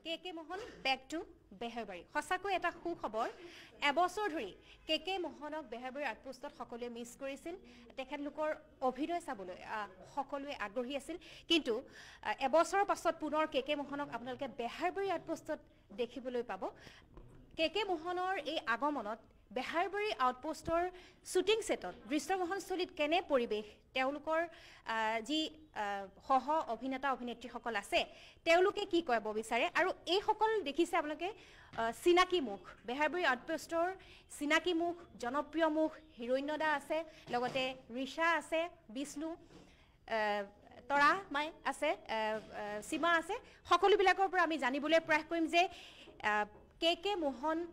K Mohan back to Beharbari সঁচাকৈ এটা সুখবৰ এবছৰ ধৰি কে মোহনক বেহাৰবাৰী আউটপোষ্টত সকলোৱে মিছ কৰিছিল তেখেতলোকৰ অভিনয় চাবলৈ সকলোৱে আগ্ৰহী আছিল কিন্তু এবছৰৰ পাছত পুনৰ কে মোহনক আপোনালোকে বেহাৰবাৰী আউটপোষ্টত দেখিবলৈ পাব কে মোহনৰ এই আগমনত বেহাৰবাৰী আউটপোষ্টৰ শুটিং সেটত দৃশ্যগ্ৰহণস্থলীত কেনে পৰিৱেশ তেওঁলোকৰ যি সহ অভিনেতা অভিনেত্ৰীসকল আছে তেওঁলোকে কি কব বিচাৰে আৰু এই সকল দেখিছে আপোনালোকে চিনাকি মুখ বেহাৰবাৰী আউটপোষ্টৰ চিনাকি মুখ জনপ্ৰিয় মুখ হিৰোইনদা আছে লগতে ঋষা আছে বিষ্ণু তৰা মাই আছে সীমা আছে সকলোবিলাকৰ পৰা আমি জানিবলৈ প্ৰয়াস কৰিম যে কে মোহন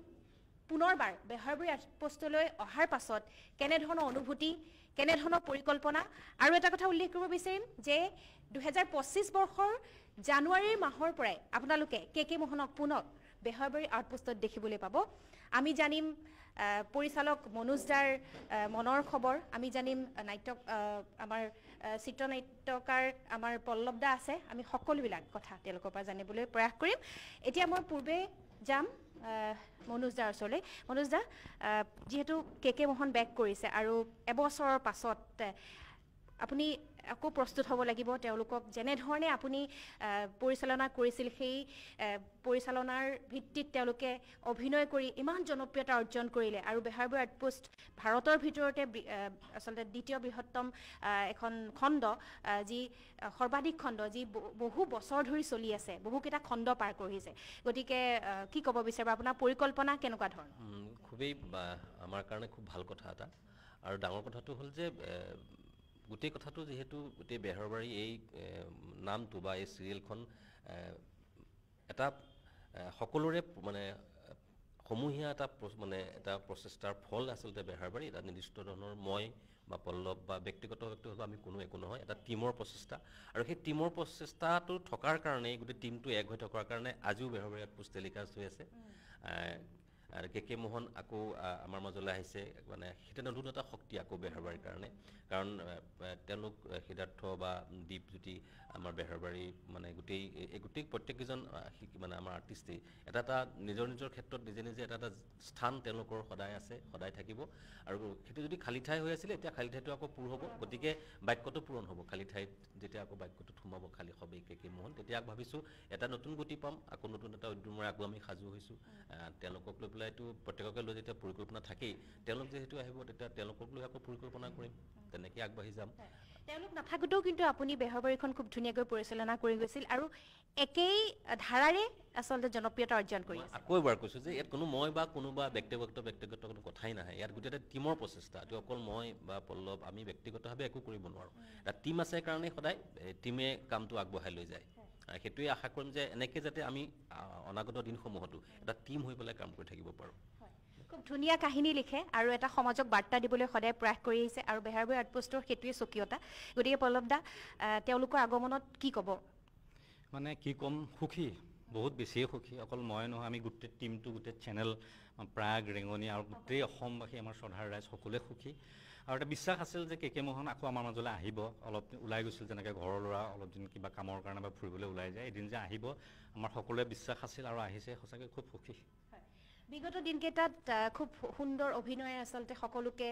পুনৰবাৰ বেহাৰবাৰী আউটপোষ্টলৈ অহাৰ পাছত কেনেধৰণৰ অনুভূতি কেনেধৰণৰ পৰিকল্পনা আৰু এটা কথা উল্লেখ কৰিব বিচাৰিম যে 2025 বৰ্ষৰ জানুৱাৰীৰ মাহৰ পৰাই আপোনালোকে কে মোহনক পুনৰ বেহাৰবাৰী আউটপোষ্টত দেখিবলৈ পাব আমি জানিম পৰিচালক মনোজদাৰ মনৰ খবৰ আমি জানিম নাট্যক আমাৰ চিত্ৰনাট্যকাৰ আমাৰ পল্লৱদা আছে আমি সকলোবিলাক কথা তেওঁলোকৰ পৰা জানিবলৈ প্ৰয়াস কৰিম এতিয়া মই পূৰ্বে যাম মনোজদাৰ ওচৰলৈ মনোজদা যেহেতু কে মোহন বেক কৰিছে আৰু এবছৰৰ পাছত আপুনি আকৌ প্ৰস্তুত হ'ব লাগিব তেওঁলোকক যেনেধৰণে আপুনি পৰিচালনা কৰিছিল সেই পৰিচালনাৰ ভিত্তিত তেওঁলোকে অভিনয় কৰি ইমান জনপ্ৰিয়তা অৰ্জন কৰিলে আৰু বেহাৰবাৰী আউটপোষ্ট ভাৰতৰ ভিতৰতে আচলতে দ্বিতীয় বৃহত্তম এখন খণ্ড যি সৰ্বাধিক খণ্ড যি বহু বছৰ ধৰি চলি আছে বহুকেইটা খণ্ড পাৰ কৰিছে গতিকে কি ক'ব বিচাৰিব আপোনাৰ পৰিকল্পনা কেনেকুৱা ধৰণৰ খুবেই আমাৰ কাৰণে খুব ভাল কথা এটা আৰু ডাঙৰ কথাটো হ'ল যে গোটেই কথাটো যেহেতু গোটেই বেহাৰবাৰী এই নামটো বা এই চিৰিয়েলখন এটা সকলোৰে মানে সমূহীয়া এটা মানে এটা প্ৰচেষ্টাৰ ফল আচলতে বেহাৰবাৰী এটা নিৰ্দিষ্ট ধৰণৰ মই বা পল্লৱ বা ব্যক্তিগতভাৱে আমি কোনো একো নহয় এটা টিমৰ প্ৰচেষ্টা আৰু সেই টিমৰ প্ৰচেষ্টাটো থকাৰ কাৰণে গোটেই টিমটো এক হৈ থকাৰ কাৰণে আজিও বেহাৰবাৰী আউটপোষ্ট টেলিকাষ্ট হৈ আছে আৰু কে মোহন আকৌ আমাৰ মাজলৈ আহিছে মানে সেইটো নতুন এটা শক্তি আকৌ বেহাৰবাৰীৰ কাৰণে কাৰণ তেওঁলোক সিদ্ধাৰ্থ বা দীপজ্যোতি আমাৰ বেহাৰবাৰী মানে গোটেই প্ৰত্যেকজন মানে আমাৰ আৰ্টিষ্টেই এটা নিজৰ ক্ষেত্ৰত নিজে নিজে এটা স্থান তেওঁলোকৰ সদায় আছে সদায় থাকিব আৰু সেইটো যদি খালী ঠাই হৈ আছিলে এতিয়া খালী ঠাইটো আকৌ পূৰ হ'ব গতিকে বাক্যটো পূৰণ হ'ব খালী ঠাইত যেতিয়া আকৌ বাক্যটোত সোমাব খালী সবেই কে মোহন তেতিয়া ভাবিছোঁ এটা নতুন গতি পাম আকৌ নতুন এটা উদ্যমেৰে আকৌ আমি সাজু হৈছোঁ তেওঁলোকক লৈ পেলাইতো প্ৰত্যেককে লৈ যেতিয়া পৰিকল্পনা থাকেই তেওঁলোক যেহেতু আহিব তেতিয়া তেওঁলোকক লৈ আকৌ পৰিকল্পনা কৰিম তেনেকৈ আগবাঢ়ি যাম তেওঁলোক নাথাকোঁতেও কিন্তু আপুনি বেহাৰবাৰীখন খুব ধুনীয়াকৈ পৰিচালনা কৰি গৈছিল আৰু একেই ধাৰাৰে আচলতে জনপ্ৰিয়তা অৰ্জন কৰি আছে আকৌ এবাৰ কৈছোঁ যে ইয়াত কোনো মই বা কোনোবা ব্যক্তিগত কোনো কথাই নাহে ইয়াত গোটেই এটা টিমৰ প্ৰচেষ্টা এইটো অকল মই বা পল্লৱ আমি ব্যক্তিগতভাৱে একো কৰিব নোৱাৰোঁ এটা টিম আছে কাৰণে সদায় টিমে কামটো আগবঢ়াই লৈ যায় সেইটোৱে আশা কৰিম যে এনেকৈ যাতে আমি অনাগত দিনসমূহতো এটা টিম হৈ পেলাই কাম কৰি থাকিব পাৰোঁ খুব ধুনীয়া কাহিনী লিখে আৰু এটা সমাজক বাৰ্তা দিবলৈ সদায় প্ৰয়াস কৰি আহিছে আৰু বেহাৰবাৰী আউটপোষ্টৰ সেইটোৱে স্বকীয়তা গতিকে পল্লৱদা তেওঁলোকৰ আগমনত কি ক'ব মানে কি ক'ম সুখী বহুত বেছিয়ে সুখী অকল মই নহয় আমি গোটেই টিমটো গোটেই চেনেল প্ৰাগ ৰেঙনি আৰু গোটেই অসমবাসী আমাৰ শ্ৰদ্ধাৰ ৰাইজ সকলোৱে সুখী আৰু এটা বিশ্বাস আছিল যে কে মোহন আকৌ আমাৰ মাজলৈ আহিব অলপ ওলাই গৈছিল যেনেকৈ ঘৰৰ ল'ৰা অলপ দিন কিবা কামৰ কাৰণে বা ফুৰিবলৈ ওলাই যায় এদিন যে আহিব আমাৰ সকলোৱে বিশ্বাস আছিল আৰু আহিছে সঁচাকৈ খুব সুখী বিগত দিনকেইটাত খুব সুন্দৰ অভিনয়ে আচলতে সকলোকে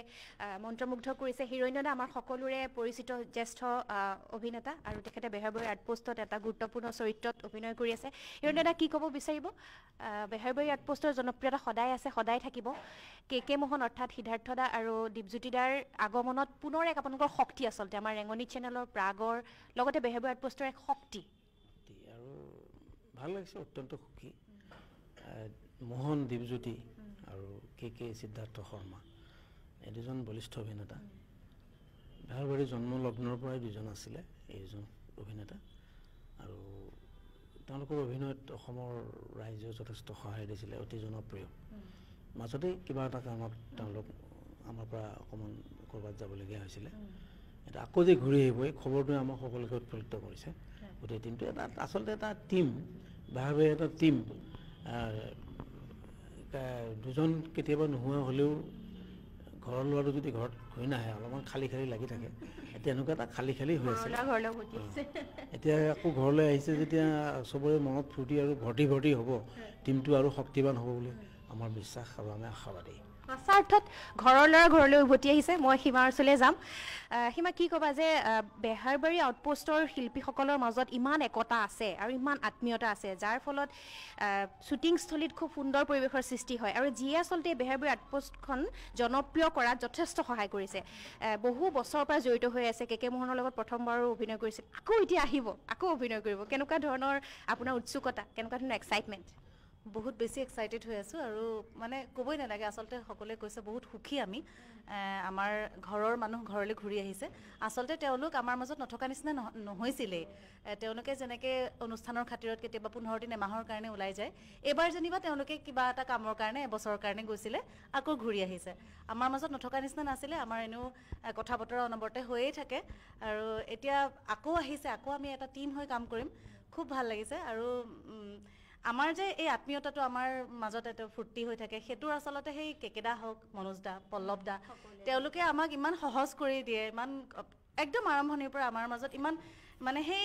মন্ত্ৰমুগ্ধ কৰিছে হিৰোইনদা আমাৰ সকলোৰে পৰিচিত জ্যেষ্ঠ অভিনেতা আৰু তেখেতে বেহাৰবাৰী আউটপোষ্টত এটা গুৰুত্বপূৰ্ণ চৰিত্ৰত অভিনয় কৰি আছে হিৰোইনদা কি ক'ব বিচাৰিব বেহাৰবাৰী আউটপোষ্টৰ জনপ্ৰিয়তা সদায় আছে সদায় থাকিব কে মোহন অৰ্থাৎ সিদ্ধাৰ্থদা আৰু দীপজ্যোতিদাৰ আগমনত পুনৰ এক আপোনালোকৰ শক্তি আচলতে আমাৰ ৰেঙনি চেনেলৰ প্ৰাগৰ লগতে বেহাৰবাৰী আউটপোষ্টৰ এক শক্তি আৰু ভাল লাগিছে অত্যন্ত সুখী মোহন দীপজ্যোতি আৰু কে সিদ্ধাৰ্থ শৰ্মা এই দুজন বলিষ্ঠ অভিনেতা বেহাৰবাৰী জন্মলগ্নৰ পৰাই দুজন আছিলে এইজন অভিনেতা আৰু তেওঁলোকৰ অভিনয়ত অসমৰ ৰাইজে যথেষ্ট সহায় দিছিলে অতি জনপ্ৰিয় মাজতে কিবা এটা কাৰণত তেওঁলোক আমাৰ পৰা অকণমান ক'ৰবাত যাবলগীয়া হৈছিলে এটা আকৌ যে ঘূৰি আহিব এই খবৰটোৱে আমাক সকলোকে উৎফুল্লিত কৰিছে গোটেই টিমটো এটা আচলতে এটা টিম বেহাৰবাৰী এটা টিম দুজন কেতিয়াবা নোহোৱা হ'লেও ঘৰৰ ল'ৰাটো যদি ঘৰত ঘূৰি নাহে অলপমান খালী লাগি থাকে তেনেকুৱা এটা খালী খালী হৈ আছে ঘৰলৈ উভতি আহিছে এতিয়া আকৌ ঘৰলৈ আহিছে যেতিয়া চবৰে মনত ফূৰ্তি আৰু ভৰ্তি ভৰ্তি হ'ব টীমটো আৰু শক্তিবান হ'ব বুলি আমাৰ বিশ্বাস আৰু আমি আশাবাদী সঁচা অৰ্থত ঘৰৰ ল'ৰা ঘৰলৈ উভতি আহিছে মই সীমাৰ ওচৰলৈ যাম সীমা কি ক'বা যে বেহাৰবাৰী আউটপোষ্টৰ শিল্পীসকলৰ মাজত ইমান একতা আছে আৰু ইমান আত্মীয়তা আছে যাৰ ফলত শ্বুটিংস্থলীত খুব সুন্দৰ পৰিৱেশৰ সৃষ্টি হয় আৰু যিয়ে আচলতে বেহাৰবাৰী আউটপোষ্টখন জনপ্ৰিয় কৰাত যথেষ্ট সহায় কৰিছে বহু বছৰৰ পৰা জড়িত হৈ আছে কে মোহনৰ লগত প্ৰথমবাৰো অভিনয় কৰিছিল আকৌ এতিয়া আহিব আকৌ অভিনয় কৰিব কেনেকুৱা ধৰণৰ আপোনাৰ উৎসুকতা কেনেকুৱা ধৰণৰ এক্সাইটমেণ্ট বহুত বেছি এক্সাইটেড হৈ আছোঁ আৰু মানে ক'বই নালাগে আচলতে সকলোৱে কৈছে বহুত সুখী আমি আমাৰ ঘৰৰ মানুহ ঘৰলৈ ঘূৰি আহিছে আচলতে তেওঁলোক আমাৰ মাজত নথকা নিচিনা নহৈছিলেই তেওঁলোকে যেনেকৈ অনুষ্ঠানৰ খাতিৰত কেতিয়াবা 15 দিন এমাহৰ কাৰণে ওলাই যায় এইবাৰ যেনিবা তেওঁলোকে কিবা এটা কামৰ কাৰণে এবছৰৰ কাৰণে গৈছিলে আকৌ ঘূৰি আহিছে আমাৰ মাজত নথকা নিচিনা নাছিলে আমাৰ এনেও কথা বতৰা অনবৰতে হৈয়ে থাকে আৰু এতিয়া আকৌ আহিছে আকৌ আমি এটা টীম হৈ কাম কৰিম খুব ভাল লাগিছে আৰু আমাৰ যে এই আত্মীয়তাটো আমাৰ মাজত এটা ফূৰ্তি হৈ থাকে সেইটোৰ আচলতে সেই কেকেদা হওক মনোজ দা পল্লৱ দা তেওঁলোকে আমাক ইমান সহজ কৰি দিয়ে ইমান একদম আৰম্ভণিৰ পৰা আমাৰ মাজত ইমান মানে সেই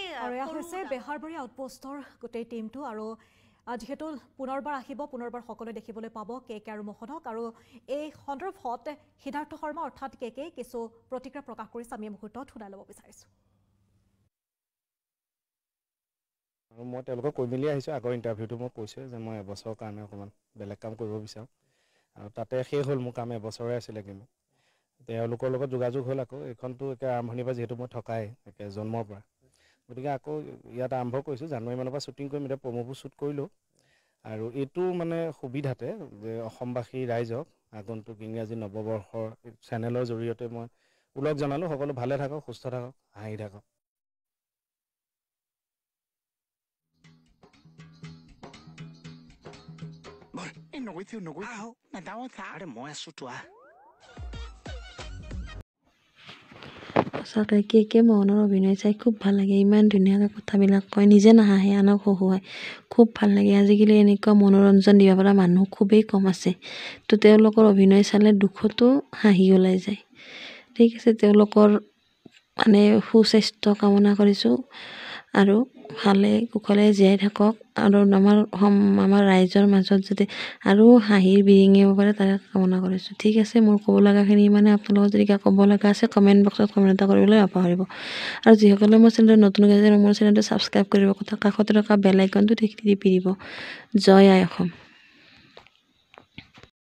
হৈছে বেহাৰবাৰী আউটপোষ্টৰ গোটেই টীমটো আৰু যিহেতু পুনৰবাৰ আহিব পুনৰবাৰ সকলোৱে দেখিবলৈ পাব কে আৰু মোহনক আৰু এই সন্দৰ্ভত সিদ্ধাৰ্থ শৰ্মা অৰ্থাৎ কে কিছু প্ৰতিক্ৰিয়া প্ৰকাশ কৰিছে আমি মুহূৰ্তত শুনাই ল'ব বিচাৰিছোঁ আৰু মই তেওঁলোকক কৈ মেলি আহিছোঁ আগৰ ইণ্টাৰভিউটো মই কৈছোঁ যে মই এবছৰৰ কাৰণে অকণমান বেলেগ কাম কৰিব বিচাৰোঁ আৰু তাতে শেষ হ'ল মোৰ কাম এবছৰে আছিলে কিন্তু তেওঁলোকৰ লগত যোগাযোগ হ'ল আকৌ এইখনতো একে আৰম্ভণিৰ পৰা যিহেতু মই থকাই একে জন্মৰ পৰা গতিকে আকৌ ইয়াত আৰম্ভ কৰিছোঁ জানুৱাৰী মানৰ পৰা শ্বুটিং কৰিম এতিয়া প্ৰম'বোৰ শ্বুট কৰিলোঁ আৰু এইটো মানে সুবিধাতে যে অসমবাসী ৰাইজক আগন্তুক ইংৰাজী নৱবৰ্ষৰ চেনেলৰ জৰিয়তে মই ওলগ জনালোঁ সকলো ভালে থাকক সুস্থ থাকক হাঁহি থাকক সঁচাকৈ কে মোহনৰ অভিনয় চাই খুব ভাল লাগে ইমান ধুনীয়াকৈ কথাবিলাক কয় নিজে নাহাঁহে আনক হহুৱাই খুব ভাল লাগে আজিকালি এনেকুৱা মনোৰঞ্জন দিব পৰা মানুহ খুবেই কম আছে তো তেওঁলোকৰ অভিনয় চালে দুখতো হাঁহি ওলাই যায় ঠিক আছে তেওঁলোকৰ মানে সুস্বাস্থ্য কামনা কৰিছোঁ আৰু ভালে কুশলে জীয়াই থাকক আৰু আমাৰ ৰাইজৰ মাজত যাতে আৰু হাঁহিৰ বিৰিঙিব পাৰে তাৰে কামনা কৰিছোঁ ঠিক আছে মোৰ ক'ব লগাখিনি মানে আপোনালোকৰ যদি কিবা ক'ব লগা আছে কমেণ্ট বক্সত কমেণ্ট এটা কৰিবলৈ নাপাহৰিব আৰু যিসকলে মোৰ চেনেলটো নতুনকৈ আছে মোৰ চেনেলটো ছাবস্ক্ৰাইব কৰিব কাষতে থকা বেল আইকনটো টিপি দিব জয় আই অসম